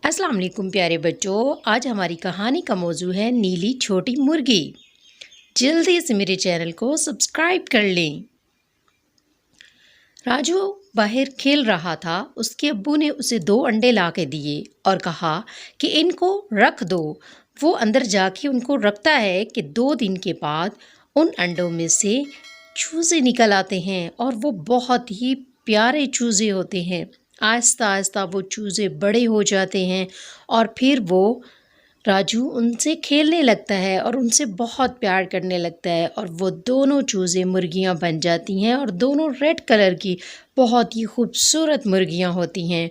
अस्सलाम वालेकुम प्यारे बच्चों। आज हमारी कहानी का मौजू है नीली छोटी मुर्गी। जल्दी से मेरे चैनल को सब्सक्राइब कर लें। राजू बाहर खेल रहा था। उसके अब्बू ने उसे 2 अंडे ला के दिए और कहा कि इनको रख दो। वो अंदर जाके उनको रखता है कि 2 दिन के बाद उन अंडों में से चूजे निकल आते हैं और वो बहुत ही प्यारे चूजे होते हैं। आहिस्ता आहिस्ता वो चूजे बड़े हो जाते हैं और फिर वो राजू उनसे खेलने लगता है और उनसे बहुत प्यार करने लगता है और वो दोनों चूज़े मुर्गियां बन जाती हैं और दोनों रेड कलर की बहुत ही खूबसूरत मुर्गियां होती हैं।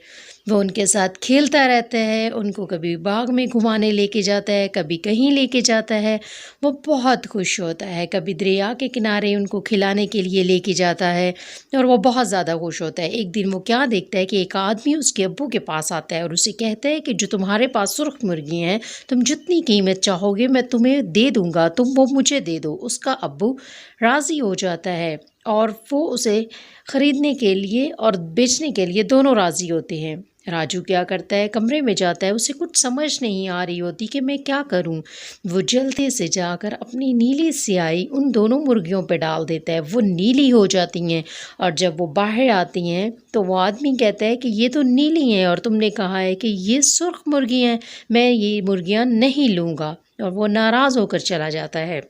वो उनके साथ खेलता रहता है, उनको कभी बाग में घुमाने लेके जाता है, कभी कहीं लेके जाता है। वो बहुत खुश होता है, कभी दरिया के किनारे उनको खिलाने के लिए लेके जाता है और वो बहुत ज़्यादा खुश होता है। एक दिन वो क्या देखता है कि एक आदमी उसके अब्बू के पास आता है और उसे कहता है कि जो तुम्हारे पास सुर्ख मुर्गी हैं, तुम जितनी कीमत चाहोगे मैं तुम्हें दे दूँगा, तुम वो मुझे दे दो। उसका अब्बू राज़ी हो जाता है और वो उसे ख़रीदने के लिए और बेचने के लिए दोनों राज़ी होते हैं। राजू क्या करता है, कमरे में जाता है। उसे कुछ समझ नहीं आ रही होती कि मैं क्या करूं। वो जल्दी से जाकर अपनी नीली स्याही उन दोनों मुर्गियों पे डाल देता है। वो नीली हो जाती हैं और जब वो बाहर आती हैं तो वो आदमी कहता है कि ये तो नीली हैं और तुमने कहा है कि ये सुर्ख मुर्गी हैं, मैं ये मुर्गियां नहीं लूँगा। और वो नाराज़ होकर चला जाता है।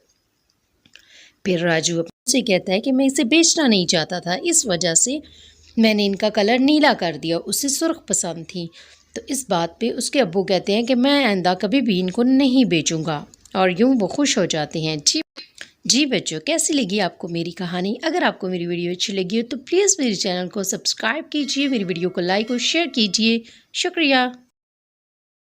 फिर राजू से कहता है कि मैं इसे बेचना नहीं चाहता था, इस वजह से मैंने इनका कलर नीला कर दिया, उसे सुर्ख पसंद थी। तो इस बात पे उसके अब्बू कहते हैं कि मैं आइंदा कभी भी इनको नहीं बेचूंगा और यूं वो खुश हो जाते हैं। जी बच्चों, कैसी लगी आपको मेरी कहानी? अगर आपको मेरी वीडियो अच्छी लगी हो तो प्लीज़ मेरे चैनल को सब्सक्राइब कीजिए, मेरी वीडियो को लाइक और शेयर कीजिए। शुक्रिया।